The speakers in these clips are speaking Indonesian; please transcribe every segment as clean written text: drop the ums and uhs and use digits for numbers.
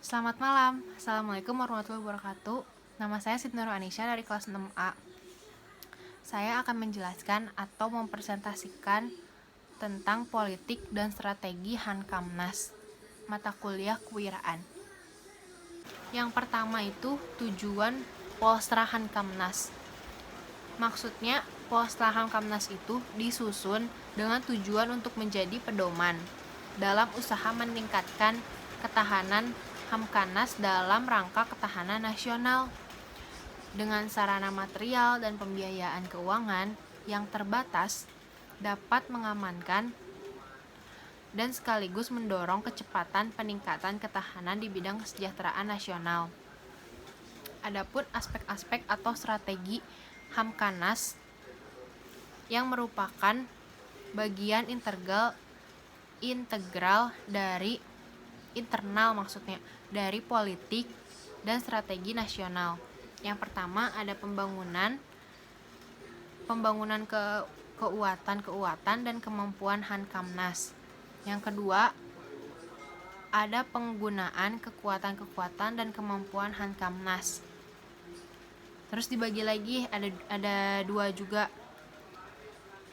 Selamat malam. Assalamualaikum warahmatullahi wabarakatuh. Nama saya Siti Nur Anisha dari kelas 6A. Saya akan menjelaskan atau mempresentasikan tentang politik dan strategi Hankamnas, mata kuliah kewiraan. Yang pertama itu tujuan Polstra Hankamnas. Maksudnya, Polstra Hankamnas itu disusun dengan tujuan untuk menjadi pedoman dalam usaha meningkatkan ketahanan Hamkanas dalam rangka ketahanan nasional. Dengan sarana material dan pembiayaan keuangan yang terbatas, dapat mengamankan dan sekaligus mendorong kecepatan peningkatan ketahanan di bidang kesejahteraan nasional. Adapun aspek-aspek atau strategi Hamkanas yang merupakan bagian integral dari dari politik dan strategi nasional. Yang pertama ada pembangunan keuatan dan kemampuan Hankamnas. Yang kedua ada penggunaan kekuatan dan kemampuan Hankamnas. Terus dibagi lagi ada dua juga.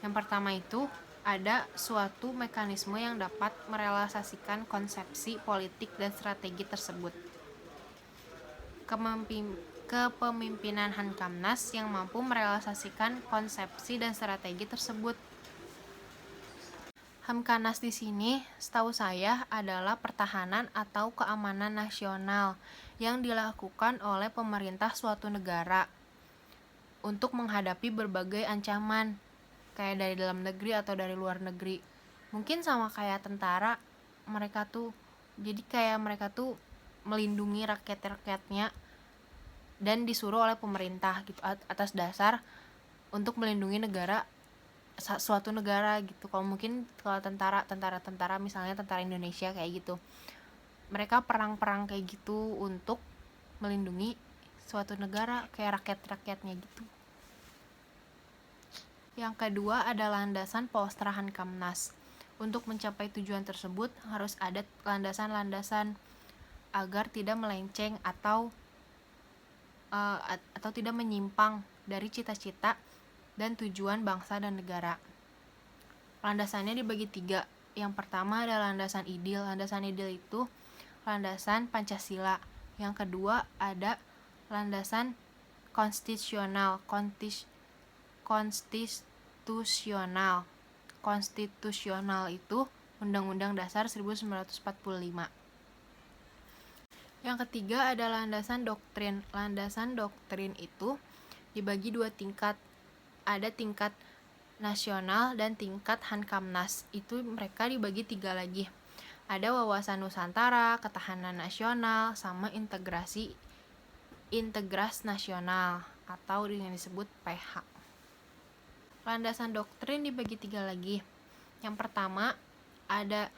Yang pertama itu ada suatu mekanisme yang dapat merealisasikan konsepsi politik dan strategi tersebut. Kepemimpinan Hankamnas yang mampu merealisasikan konsepsi dan strategi tersebut. Hamkanas di sini, setahu saya, adalah pertahanan atau keamanan nasional yang dilakukan oleh pemerintah suatu negara untuk menghadapi berbagai ancaman, kayak dari dalam negeri atau dari luar negeri. Mungkin sama kayak tentara, mereka tuh melindungi rakyat-rakyatnya dan disuruh oleh pemerintah gitu atas dasar untuk melindungi suatu negara gitu. Kalau tentara misalnya tentara Indonesia kayak gitu, mereka perang kayak gitu untuk melindungi suatu negara kayak rakyat-rakyatnya gitu. Yang kedua ada landasan Polstra Hankamnas. Untuk mencapai tujuan tersebut harus ada landasan-landasan agar tidak melenceng atau tidak menyimpang dari cita-cita dan tujuan bangsa dan negara. Landasannya dibagi 3. Yang pertama ada landasan idil. Landasan idil itu landasan Pancasila. Yang kedua ada landasan konstitusional. Konstitusional itu Undang-Undang Dasar 1945. Yang ketiga ada landasan doktrin. Landasan doktrin itu dibagi 2 tingkat. Ada tingkat nasional dan tingkat Hankamnas. Itu mereka dibagi 3 lagi. Ada wawasan Nusantara, ketahanan nasional, sama integras nasional atau yang disebut PH. Landasan doktrin dibagi 3 lagi. Yang pertama ada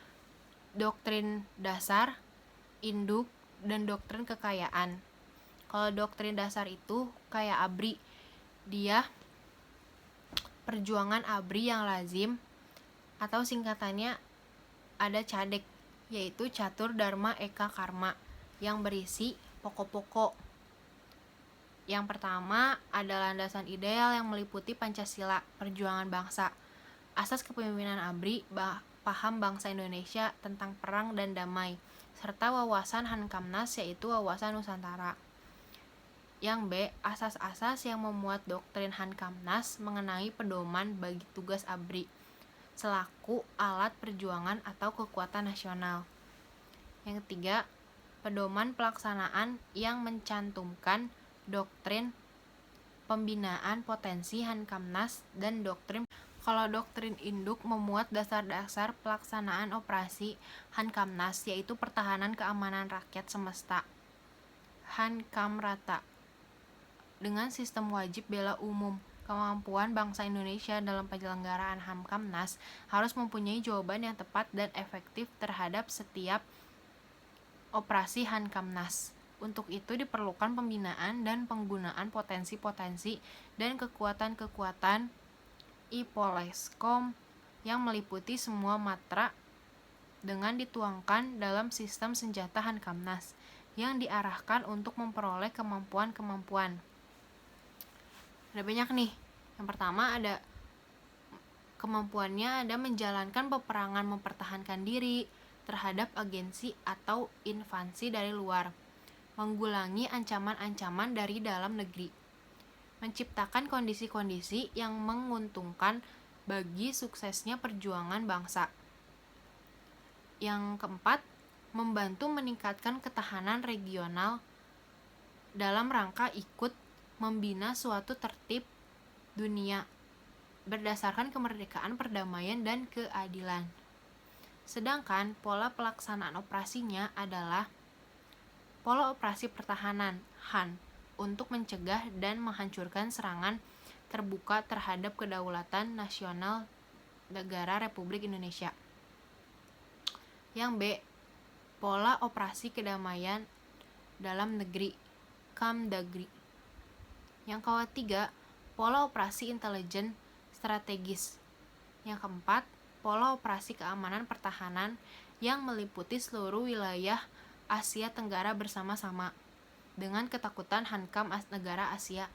doktrin dasar, induk, dan doktrin kekayaan. Kalau doktrin dasar itu kayak ABRI, dia perjuangan ABRI yang lazim atau singkatannya ada CADEK, yaitu Catur Dharma Eka Karma, yang berisi pokok-pokok. Yang pertama ada landasan ideal yang meliputi Pancasila, perjuangan bangsa, asas kepemimpinan ABRI, paham bangsa Indonesia tentang perang dan damai, serta wawasan Hankamnas yaitu wawasan Nusantara. Yang B, asas-asas yang memuat doktrin Hankamnas mengenai pedoman bagi tugas ABRI selaku alat perjuangan atau kekuatan nasional. Yang ketiga, pedoman pelaksanaan yang mencantumkan doktrin pembinaan potensi Hankamnas dan doktrin. Kalau doktrin induk memuat dasar-dasar pelaksanaan operasi Hankamnas yaitu pertahanan keamanan rakyat semesta Hankamrata dengan sistem wajib bela umum. Kemampuan bangsa Indonesia dalam penyelenggaraan Hankamnas harus mempunyai jawaban yang tepat dan efektif terhadap setiap operasi Hankamnas. Untuk itu diperlukan pembinaan dan penggunaan potensi-potensi dan kekuatan-kekuatan IPOLESCOM yang meliputi semua matra dengan dituangkan dalam sistem senjata Hankamnas, yang diarahkan untuk memperoleh kemampuan-kemampuan. Ada banyak nih. Yang pertama ada kemampuannya ada menjalankan peperangan mempertahankan diri terhadap agensi atau invasi dari luar, menggulangi ancaman-ancaman dari dalam negeri, menciptakan kondisi-kondisi yang menguntungkan bagi suksesnya perjuangan bangsa. Yang keempat, membantu meningkatkan ketahanan regional dalam rangka ikut membina suatu tertib dunia berdasarkan kemerdekaan, perdamaian, dan keadilan. Sedangkan pola pelaksanaan operasinya adalah pola operasi pertahanan (HAN) untuk mencegah dan menghancurkan serangan terbuka terhadap kedaulatan nasional negara Republik Indonesia. Yang B, pola operasi kedamaian dalam negeri (KAMDAGRI). Yang ketiga, pola operasi intelijen strategis. Yang keempat, pola operasi keamanan pertahanan yang meliputi seluruh wilayah Asia Tenggara bersama-sama dengan ketakutan hankam negara Asia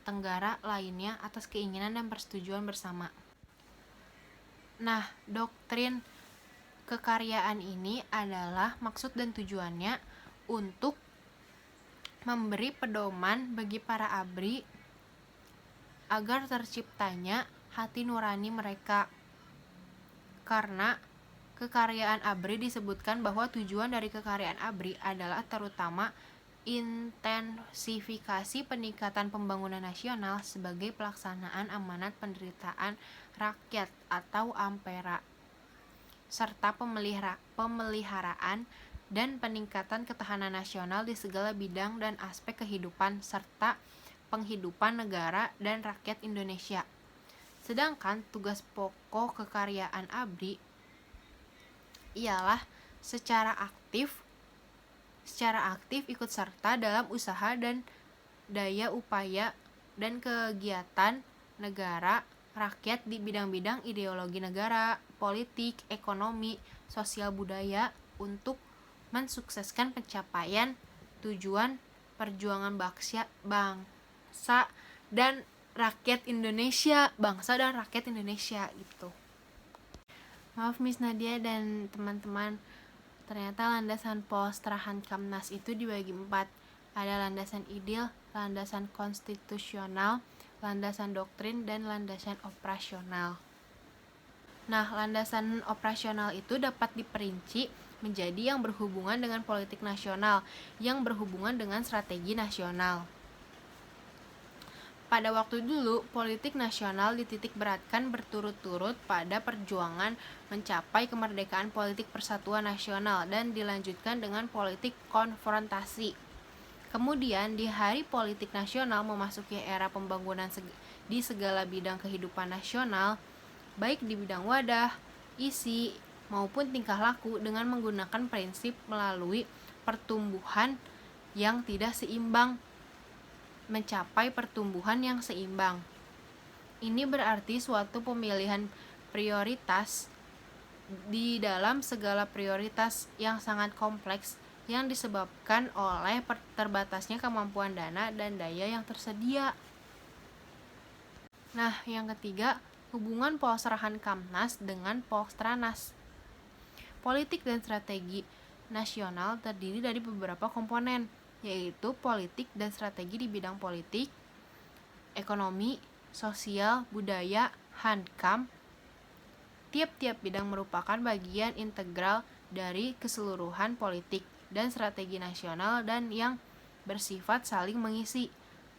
Tenggara lainnya atas keinginan dan persetujuan bersama. Nah, doktrin kekaryaan ini adalah maksud dan tujuannya untuk memberi pedoman bagi para ABRI agar terciptanya hati nurani mereka. Karena kekaryaan ABRI disebutkan bahwa tujuan dari kekaryaan ABRI adalah terutama intensifikasi peningkatan pembangunan nasional sebagai pelaksanaan amanat penderitaan rakyat atau AMPERA, serta pemeliharaan dan peningkatan ketahanan nasional di segala bidang dan aspek kehidupan serta penghidupan negara dan rakyat Indonesia. Sedangkan tugas pokok kekaryaan ABRI ialah secara aktif ikut serta dalam usaha dan daya upaya dan kegiatan negara rakyat di bidang-bidang ideologi negara, politik, ekonomi, sosial budaya untuk mensukseskan pencapaian tujuan perjuangan bangsa dan rakyat Indonesia, gitu. Maaf Miss Nadia dan teman-teman, ternyata landasan Polstra Hankamnas itu dibagi 4. Ada landasan ideal, landasan konstitusional, landasan doktrin, dan landasan operasional. Nah, landasan operasional itu dapat diperinci menjadi yang berhubungan dengan politik nasional, yang berhubungan dengan strategi nasional. Pada waktu dulu, politik nasional dititik beratkan berturut-turut pada perjuangan mencapai kemerdekaan politik persatuan nasional dan dilanjutkan dengan politik konfrontasi. Kemudian di hari politik nasional memasuki era pembangunan di segala bidang kehidupan nasional, baik di bidang wadah, isi, maupun tingkah laku dengan menggunakan prinsip melalui pertumbuhan yang tidak seimbang mencapai pertumbuhan yang seimbang. Ini berarti suatu pemilihan prioritas di dalam segala prioritas yang sangat kompleks yang disebabkan oleh terbatasnya kemampuan dana dan daya yang tersedia. Nah, yang ketiga, hubungan Polstra Hankamnas dengan Polstranas. Politik dan strategi nasional terdiri dari beberapa komponen, yaitu politik dan strategi di bidang politik, ekonomi, sosial, budaya, hankam. Tiap-tiap bidang merupakan bagian integral dari keseluruhan politik dan strategi nasional dan yang bersifat saling mengisi,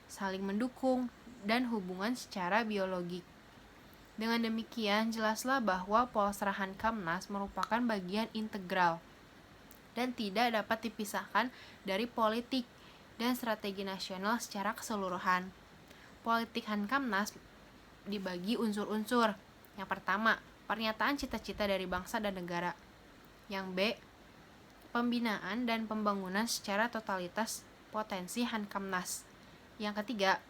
saling mendukung, dan hubungan secara biologik. Dengan demikian, jelaslah bahwa Polstra Hankamnas merupakan bagian integral dan tidak dapat dipisahkan dari politik dan strategi nasional secara keseluruhan. Politik Hankamnas dibagi unsur-unsur. Yang pertama, pernyataan cita-cita dari bangsa dan negara. Yang B, pembinaan dan pembangunan secara totalitas potensi Hankamnas. Yang ketiga,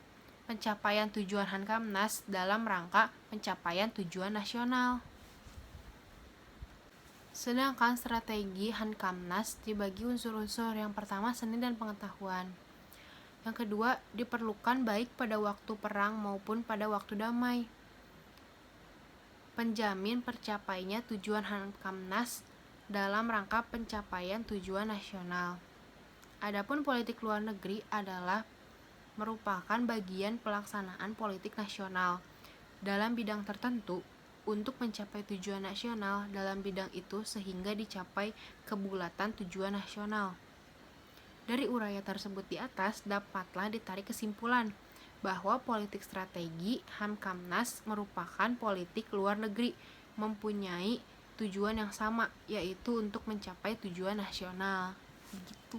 pencapaian tujuan Hankamnas dalam rangka pencapaian tujuan nasional. Sedangkan strategi Hankamnas dibagi unsur-unsur. Yang pertama, seni dan pengetahuan. Yang kedua, diperlukan baik pada waktu perang maupun pada waktu damai. Penjamin tercapainya tujuan Hankamnas dalam rangka pencapaian tujuan nasional. Adapun politik luar negeri adalah merupakan bagian pelaksanaan politik nasional dalam bidang tertentu untuk mencapai tujuan nasional dalam bidang itu sehingga dicapai kebulatan tujuan nasional. Dari uraian tersebut di atas dapatlah ditarik kesimpulan bahwa politik strategi Hankamnas merupakan politik luar negeri mempunyai tujuan yang sama, yaitu untuk mencapai tujuan nasional. Begitu.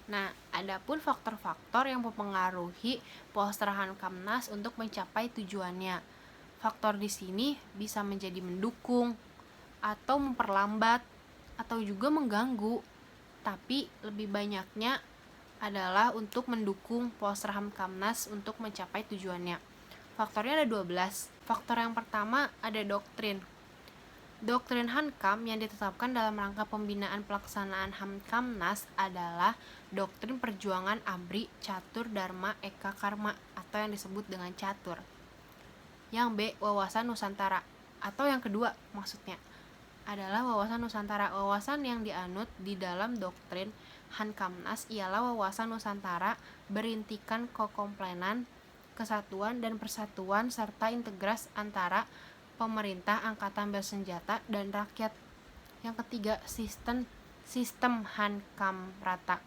Nah, adapun faktor-faktor yang mempengaruhi poster Hankamnas untuk mencapai tujuannya. Faktor di sini bisa menjadi mendukung atau memperlambat atau juga mengganggu, tapi lebih banyaknya adalah untuk mendukung poster Hankamnas untuk mencapai tujuannya. Faktornya ada 12. Faktor yang pertama ada doktrin. Doktrin Hankam yang ditetapkan dalam rangka pembinaan pelaksanaan Hankamnas adalah doktrin perjuangan ABRI Catur Dharma Eka Karma atau yang disebut dengan catur. Yang B, wawasan Nusantara, atau yang kedua maksudnya adalah wawasan Nusantara. Wawasan yang dianut di dalam doktrin Hankamnas ialah wawasan Nusantara berintikan kekomplenan, kesatuan dan persatuan serta integras antara pemerintah, angkatan bersenjata, dan rakyat. Yang ketiga, sistem Hankam rata.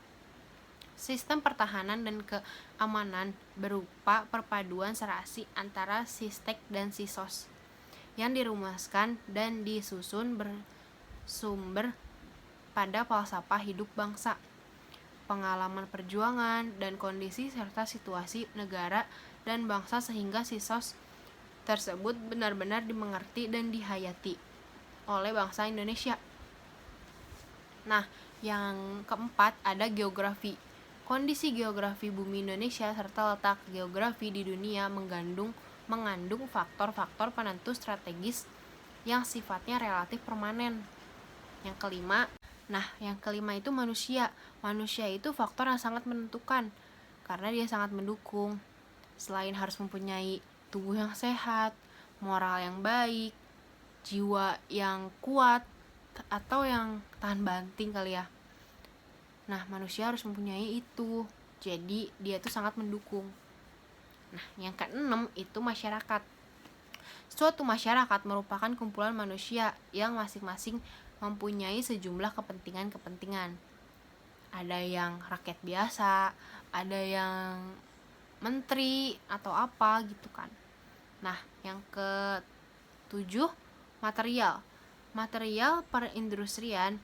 Sistem pertahanan dan keamanan berupa perpaduan serasi antara Sistek dan Sisos yang dirumuskan dan disusun bersumber pada falsafah hidup bangsa, pengalaman perjuangan dan kondisi serta situasi negara dan bangsa sehingga Sisos tersebut benar-benar dimengerti dan dihayati oleh bangsa Indonesia. Nah, yang keempat ada geografi. Kondisi geografi bumi Indonesia serta letak geografi di dunia mengandung faktor-faktor penentu strategis yang sifatnya relatif permanen. Yang kelima itu manusia. Manusia itu faktor yang sangat menentukan karena dia sangat mendukung. Selain harus mempunyai tubuh yang sehat, moral yang baik, jiwa yang kuat, atau yang tahan banting kali ya. Nah, manusia harus mempunyai itu. Jadi, dia tuh sangat mendukung. Nah, yang keenam itu masyarakat. Suatu masyarakat merupakan kumpulan manusia yang masing-masing mempunyai sejumlah kepentingan-kepentingan. Ada yang rakyat biasa, ada yang menteri atau apa gitu kan. Nah, yang ke-7 material. Material perindustrian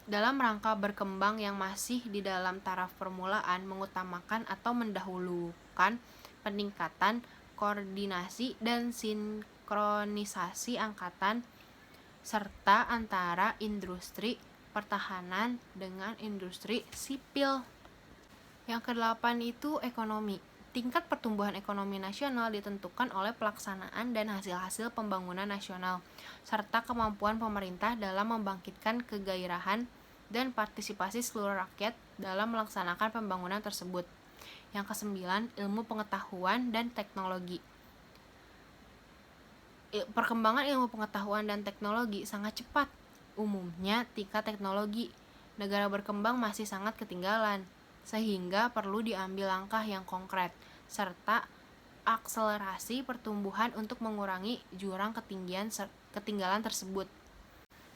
dalam rangka berkembang yang masih di dalam taraf permulaan mengutamakan atau mendahulukan peningkatan koordinasi dan sinkronisasi angkatan serta antara industri pertahanan dengan industri sipil. Yang ke-8 itu ekonomi. Tingkat pertumbuhan ekonomi nasional ditentukan oleh pelaksanaan dan hasil-hasil pembangunan nasional, serta kemampuan pemerintah dalam membangkitkan kegairahan dan partisipasi seluruh rakyat dalam melaksanakan pembangunan tersebut. Yang ke-9, ilmu pengetahuan dan teknologi. Perkembangan ilmu pengetahuan dan teknologi sangat cepat. Umumnya, tingkat teknologi negara berkembang masih sangat ketinggalan, sehingga perlu diambil langkah yang konkret, serta akselerasi pertumbuhan untuk mengurangi jurang ketinggalan tersebut.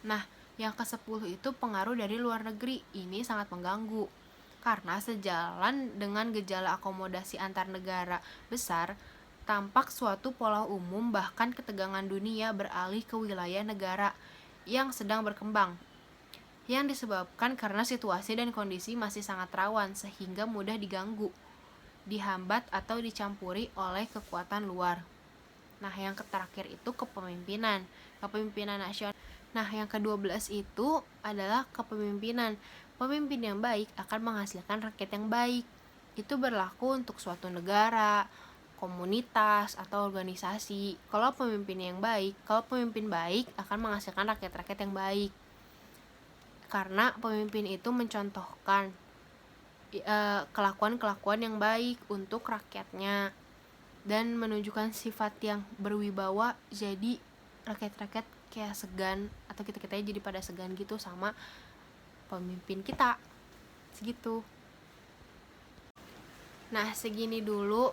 Nah, yang ke-10 itu pengaruh dari luar negeri. Ini sangat mengganggu, karena sejalan dengan gejala akomodasi antar negara besar, tampak suatu pola umum bahkan ketegangan dunia beralih ke wilayah negara yang sedang berkembang, yang disebabkan karena situasi dan kondisi masih sangat rawan sehingga mudah diganggu, dihambat atau dicampuri oleh kekuatan luar. Nah, yang terakhir itu kepemimpinan nasional. Nah, yang ke-12 itu adalah kepemimpinan. Pemimpin yang baik akan menghasilkan rakyat yang baik. Itu berlaku untuk suatu negara, komunitas atau organisasi. Kalau pemimpin baik akan menghasilkan rakyat-rakyat yang baik. Karena pemimpin itu mencontohkan kelakuan-kelakuan yang baik untuk rakyatnya dan menunjukkan sifat yang berwibawa, jadi rakyat-rakyat kayak segan atau kita-kita jadi pada segan gitu sama pemimpin kita. Segitu. Nah, segini dulu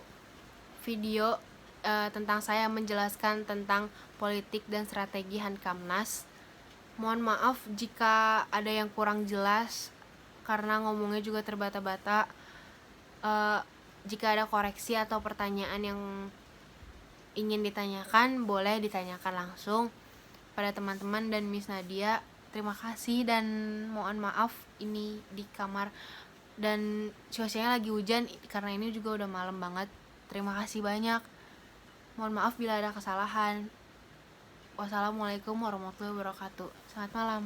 video tentang saya menjelaskan tentang politik dan strategi Hankamnas. Mohon maaf jika ada yang kurang jelas karena ngomongnya juga terbata-bata. Jika ada koreksi atau pertanyaan yang ingin ditanyakan, boleh ditanyakan langsung pada teman-teman dan Miss Nadia. Terima kasih dan mohon maaf ini di kamar dan cuacanya lagi hujan karena ini juga udah malam banget. Terima kasih banyak. Mohon maaf bila ada kesalahan. Wassalamualaikum warahmatullahi wabarakatuh. Selamat malam.